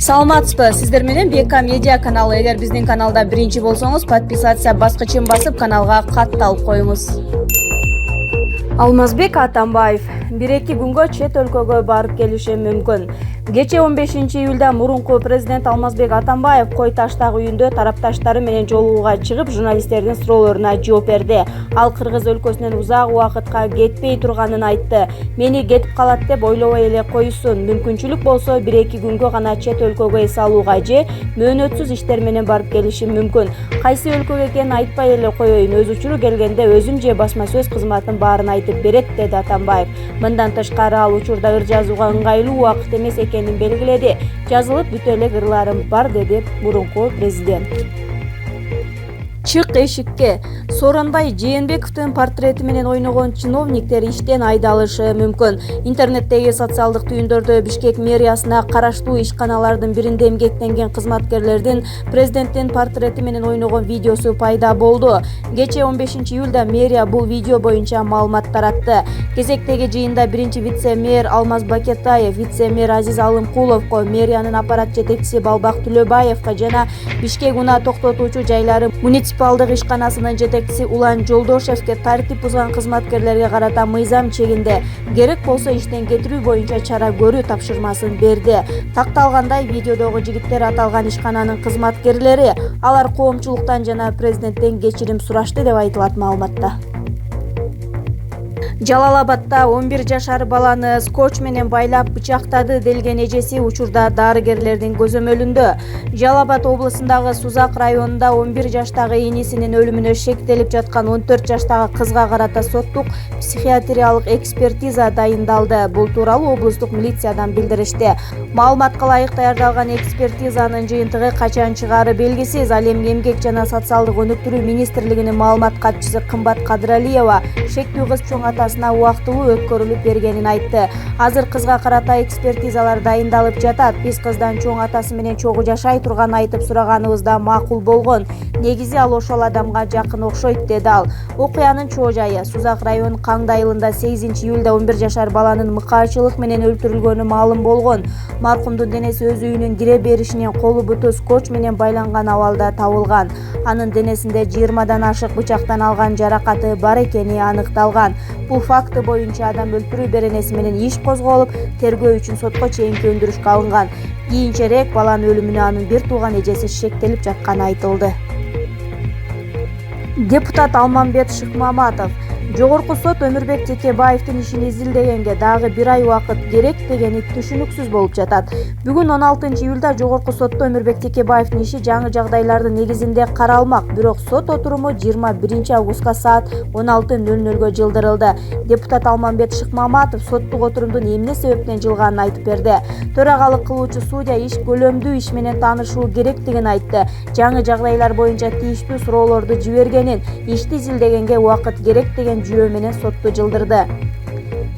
Саламатсызбы, сиздер менен БК Медиа каналы. Эгер биздин каналда биринчи болсоңуз, подписация баскычын басып, каналга катталып коюңуз. Алмазбек Атамбаев 1-2 күнгө чет өлкөгө барып келиши мүмкүн. Кече 15-июлда мурунку президент Алмазбек Атамбаев Кой Таштагы үйүндө тарапташтары менен жолугууга чыгып, журналисттердин суроолоруна жооп берди. Ал Кыргыз өлкөсүнөн узак убакытка кетпей турганын айтты. Мени кетип калат деп ойлобой эле койсун. Мүмкүнчүлүк болсо 1-2 күнгө гана чет өлкөгө эс алууга же мөөнөтсүз иштер менен барып келиши мүмкүн. Кайсы өлкөгө экенин айтпай эле коеюн. Өз учуру келгенде өзүм же басма сөз кызматым баарын айтып берет, деди Атамбаев. Мындан тышкары ал учурда ыр жазууга ыңгайлуу убакыт эмес экенин белгиледи. Жазылып бүтө эле ырларым бар, деди мурунку президент. Чык эшикке. Сооронбай Жээнбековдун портрети менен ойногон чиновниктер иштен айдалышы мүмкүн. Интернеттеги социалдык түйүндөрдө Бишкек мэриясына караштуу ишканалардын биринде эмгектенген кызматкерлердин президенттин портрети менен ойногон видеосу пайда болду. Кече 15-июлда мэрия бул видео боюнча маалымат таратты. Кезектеги жыйында биринчи вице-мэр Алмаз Бакетаев, вице-мэр Азиз Алымкуловго, мэриянын аппарат жетекчиси Балбак Түлөбаевга жана Бишкек унаа токтотуучу жайлары муниципалдык ишканасынын жетекчиси Улан Жолдошевке тартип бузган кызматкерлерге карата мыйзам чегинде керек болсо иштен кетирүү боюнча чара көрүү тапшырмасын берди. Такталгандай, видеодогу жигиттер аталган ишкананын кызматкерлери. Алар коомчулуктан жана президенттен кечирим сурашты деп айтылат маалыматта. Жалал-Абадда 11 жашар баланы скотч менен байлап бычактады делген эжеси учурда дарыгерлердин көзөмөлүндө. Жалал-Абад облусундагы Сузак районунда 11 жаштагы инисинин өлүмүнө шектелип жаткан 14 жаштагы кызга карата соттук психиатриялык экспертиза дайындалды. Бул тууралуу облустук милициядан билдиришти. Маалыматка ылайык даярдалган экспертизанын жыйынтыгы качан чыгары белгисиз. Ал эми Эмгек жана социалдык өнүктүрүү министрлигинин маалымат катчысы Кымбат Кадыралиева шектүү кыз чоң атасына убактылуу өткөрүлүп бергенин айтты. Азыр кызга карата экспертизалар дайындалып жатат. Биз кыздан чоң атасы менен чогуу жашай турганын айтып сураганыбызда макул болгон. Негизи ал ошол адамга жакын окшойт, деди ал. Окуянын чоо жайы Сузак районунун Каңды айылында 8-июлда 11 жашар баланын мыкаачылык менен өлтүрүлгөнү маалым болгон. Маркумдун денеси өз үйүнүн кире беришинен колу буту скотч менен байланган абалда табылган. Анын денесинде 20дан ашык бычактан алган жаракаты бар экени аныкталган. Бул факты боюнча адам өлтүрүү беренеси менен иш козголуп, тергөө үчүн сотко чейинки өндүрүшкө алынган. Кийинчерээк баланын өлүмүнө анын бир тууган эжеси шектелип жатканы айтылды. Депутат Алмамбет Шыкмаматов Жогорку сот Өмүрбек Текебаевдин ишин изилдегенге дагы 1 ай убакыт керек дегени түшүнүксүз болуп жатат. Бүгүн 16-июлда Жогорку сотто Өмүрбек Текебаевдин иши жаңы жагдайлардын негизинде каралмак, бирок сот отуруму 21 августка саат 16:00 жылдырылды. Депутат Алмамбет Шыкмаматов соттук отурумдун эмне себептен жылганын айтып берди. Төрагалык кылуучу судья иш көлөмдүү иш менен таанышуу керектигин айтты. Жаңы жагдайлар боюнча тийиштүү суроолорду жибергенин, ишти изилдегенге убакыт керек деген жүйө менен сотту жылдырды.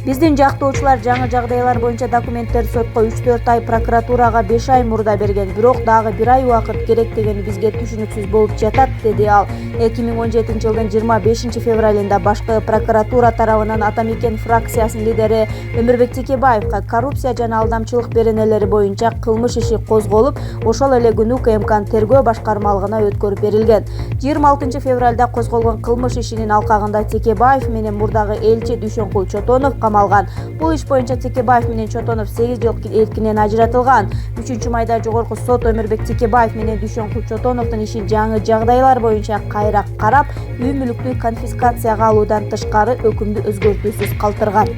Биздин жактоочулар жаңы жагдайлар боюнча документтерди сотко 3-4 ай, прокуратурага 5 ай мурда берген, бирок дагы 1 ай убакыт керек дегени бизге түшүнүксүз болуп жатат, деди ал. 2017 жылдын 25 февралында башкы прокуратура тарабынан Атамекен фракциясынын лидери Өмүрбек Текебаевга коррупция жана алдамчылык беренелери боюнча кылмыш иши козголуп, ошол эле күнү УКМКнын тергөө башкармалыгына өткөрүп берилген. 26 февралда козголгон кылмыш ишинин алкагында Текебаев менен мурдагы элчи Дүйшөнкул Чотонов камалган. Бул иш боюнча Текебаев менен Чотонов 8 жыл эркинен ажыратылган. 3-майда Жогорку сот Өмүрбек Текебаев менен Дүйшөнкул Чотоновдун ишин жаңы жагдайлар боюнча кайра карап, үй мүлүктү конфискацияга алуудан тышкары өкүмдү өзгөртүүсүз калтырган.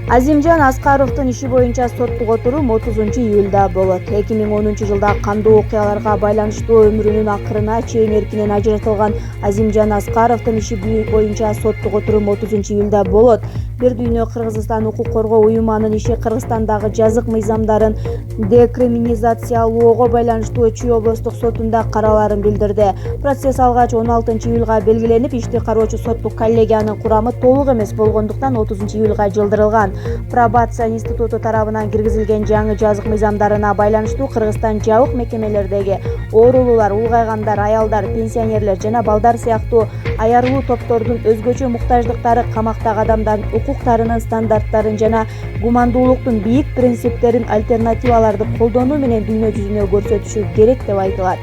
Азимжан Аскаровдун иши боюнча соттук отурум 30-июлда болот. 2010 жылда кандуу окуяларга байланыштуу өмүрүнүн акырына чейин эркинен ажыратылган Азимжан Аскаровдун иши боюнча соттук отурум 30-июлда болот. Бир дүйнө Кыргызстан укук коргоо уюмунун иши Кыргызстандагы жазык мыйзамдарын декриминализациялоого байланыштуу Чүй облустук сотунда караларын билдирди. Процесс алгач 16-июлга белгиленип, ишти кароочу соттук коллегиянын курамы толук эмес болгондуктан 30-июлга жылдырылган. Пробация институту тарабынан киргизилген жаңы жазык мыйзамдарына байланыштуу Кыргызстан жабык мекемелердеги оорулуулар, улгайгандар, аялдар, пенсионерлер жана балдар сыяктуу аярлуу топтордун өзгөчө муктаждыктары камактагы адамдардын укуктарынын стандарттарын жана гумандуулуктун бийик принциптерин альтернативаларды колдонуу менен дүйнө жүзүнө көрсөтүшү керек деп айтылат.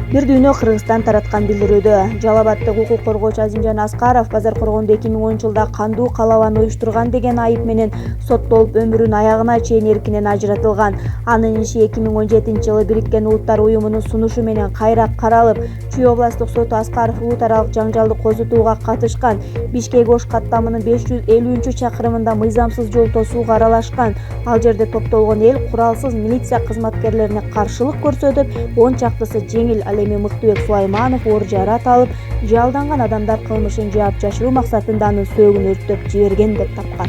Бир дүйнө Кыргызстан тараткан билдирүүдө Жалал Абадтык укук коргоочу Азимжан Аскаров Базаркоргондо 2010-жылда кандуу калабаны уюштурган деген айып менен соттолуп өмүрүнүн аягына чейин эркинен ажыратылган. Анын иши 2017-жылы Бириккен Улуттар уюмунун сунушу менен кайра каралып, Чүй областтык соту Аскаров улут аралык жаңжалды козутууга катышкан, Бишкек-Ош каттамынын 550-чакырымында мыйзамсыз жол тосууга аралашкан. Ал жерде топтолгон эл куралсыз милиция кызматкерлерине каршылык көрсөтүп, 10 чактысы жеңил, ал эми Мыктыбек Сулайманов оор жарат алып, жалданган адамдар кылмышын жаап жашыруу максатында анын сөөгүн өрттөп жиберген деп тапкан.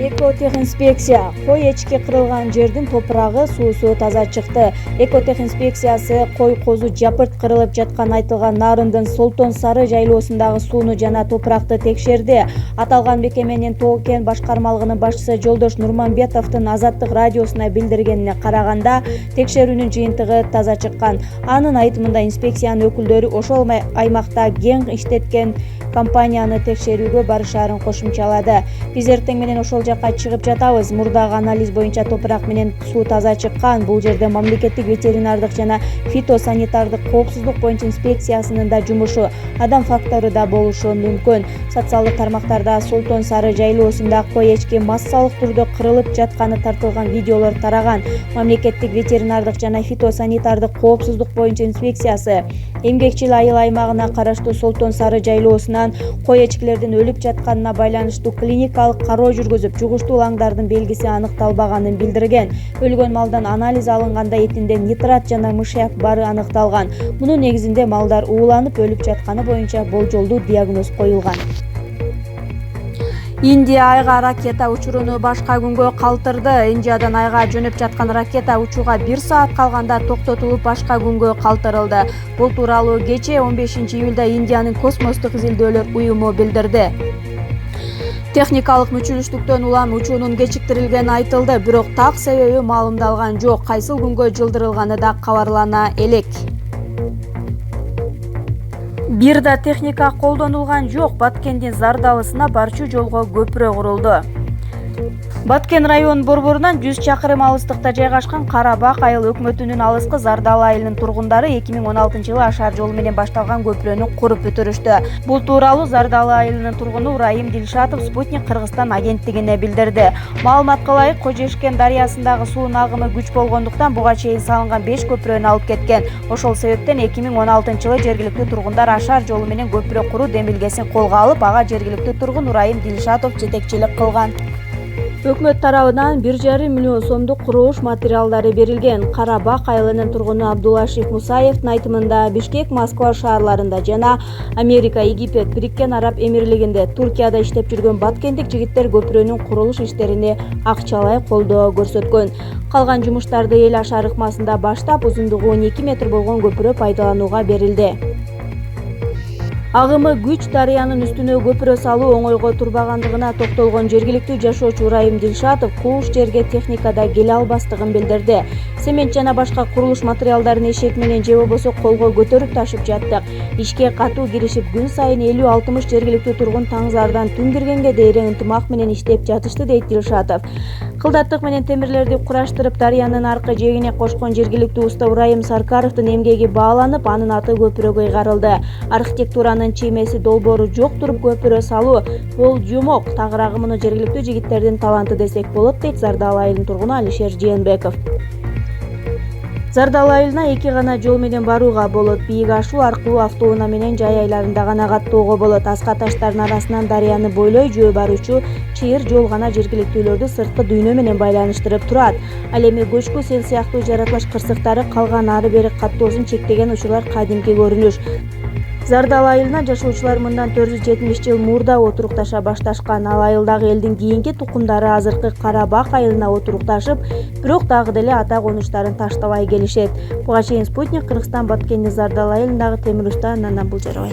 Экотехинспекция: кой эчки кырылган жердин топурагы, суусу таза чыкты. Экотехинспекциясы кой козу жапырт кырылып жаткан айтылган Нарындын Солтон Сары жайлоосундагы сууну жана топуракты текшерди. Аталган мекеменин Тоо кен башкармалыгынын башчысы Жолдош Нурманбетовдун Азаттык радиосуна билдиргенине караганда, текшерүүнүн жыйынтыгы таза чыккан. Анын айтымында инспекциянын өкүлдөрү ошол аймакта кен иштеткен компанияны текшерүүгө барышаарын кошумчалады. Биз эртең менен ошол жакка чыгып жатабыз. Мурдагы анализ боюнча топурак менен суу таза чыккан. Бул жерде мамлекеттик ветеринардык жана фитосанитардык коопсуздук боюнча инспекциясынын да жумушу, адам фактору да болушу мүмкүн. Социалдык тармактарда Солтон Сары жайлоосунда кой эчки массалык түрдө кырылып жатканы тартылган видеолор тараган. Мамлекеттик ветеринардык жана фитосанитардык коопсуздук боюнча инспекциясы Эмгекчил айыл аймагына караштуу Солтон Сары жайлоосунан кой эчкилердин өлүп жатканына байланыштуу клиникалык кароо жүргүзүп, жугуштуу лаңдардын белгиси аныкталбаганын билдирген. Өлгөн малдан анализ алынганда этинде нитрат жана мышьяк бары аныкталган. Мунун негизинде малдар ууланып өлүп жатканы боюнча болжолдуу диагноз коюлган. Индия айга ракета учуруну башка күнгө калтырды. Индиядан айга жөнөп жаткан ракета учууга 1 саат калганда токтотулуп, башка күнгө калтырылды. Бул тууралуу кечээ 15-июлда Индиянын космостук изилдөөлөр уюму билдирди. Техникалык мүчүлүштүктөн улам учуунун кечиктирилгени айтылды, бирок так себеби маалымдалган жок. Кайсыл күнгө жылдырылганы да кабарлана элек. Бир да техника колдонулган жок. Баткендин Зардалысына барчу жолго көпүрө курулду. Баткен район борборунан 100 чакырым алыстыкта жайгашкан Карабак айыл өкмөтүнүн алыскы Зардалы айылынын тургундары 2016-жылы ашар жол менен башталган көпүрөнү куруп бүтүрүштү. Бул тууралуу Зардалы айылынын тургуну Урайым Дилшатов Спутник Кыргызстан агенттигине билдирди. Маалыматка ылайык, Кожешкен дарыясындагы суунун агымы күч болгондуктан буга чейин салынган 5 көпүрөнү алып кеткен. Ошол себептен 2016-жылы жергиликтүү тургундар ашар жолу менен көпүрө куруу демилгесин колго алып, ага жергиликтүү тургун Урайым Дилшатов жетекчилик кылган. Өкмөт тарабынан 1,5 миллион сомдук курулуш материалдары берилген. Карабак айылынын тургуну Абдулашиф Мусаевдин айтымында, Бишкек, Москва шаарларында жана Америка, Египет, Бириккен Араб Эмирлигинде, Туркияда иштеп жүргөн баткендик жигиттер көпүрөнүн курулуш иштерине акчалай колдоо көрсөткөн. Калган жумуштарды эл ашар ыкмасында баштап, узундугу 12 метр болгон көпүрө пайдаланууга берилди. Агымы күч дарыянын үстүнө көпүрө салуу оңойго турбагандыгына токтолгон жергиликтүү жашоочу Урайым Дилшатов кууш жерге техникада келе албастыгын билдирди. Семент жана башка курулуш материалдарын эшек менен же болбосо колго көтөрүп ташып жаттык. Ишке катуу киришип, күн сайын 50-60 жергиликтүү тургун таңзардан түн киргенге дейин ынтымак менен иштеп жатышты, дейт Дилшатов. Кылдаттык менен темирлерди кураштырып, дарыянын аркы жээгине кошкон жергиликтүү уста Урайым Саркаровдун эмгеги бааланып, анын аты көпүрөгө ыйгарылды. Архитектуранын чиймеси долбоору жок туруп көпүрө салуу бул жумок, тагыраагы муну жергиликтүү жигиттердин таланты десек болот, дейт Зардалы айылынын тургуну Алишер Жээнбеков. Зардалы айылына 2 гана жол менен барууга болот. Бийик ашуу аркылуу автоунаа менен жай айларында гана каттоого болот. Аска таштардын арасынан дарыяны бойлой жөө баруучу чыйыр жол гана жергиликтүүлөрдү сырткы дүйнө менен байланыштырып турат. Ал эми көчкү сел сыяктуу жаратылыш кырсыктары калган ары бери каттоосун чектеген учурлар кадимки көрүнүш. Зардалы айылына жашоочулар мындан 470 жыл мурда отурукташа башташкан. Ал айылдагы элдин кийинки тукумдары азыркы Карабак айылына отурукташып, бирок дагы деле ата конуштарын таштабай келишет. Буга чейин Спутник Кыргызстан Баткендин Зардалы айылындагы темир уста Нана Булжарбай.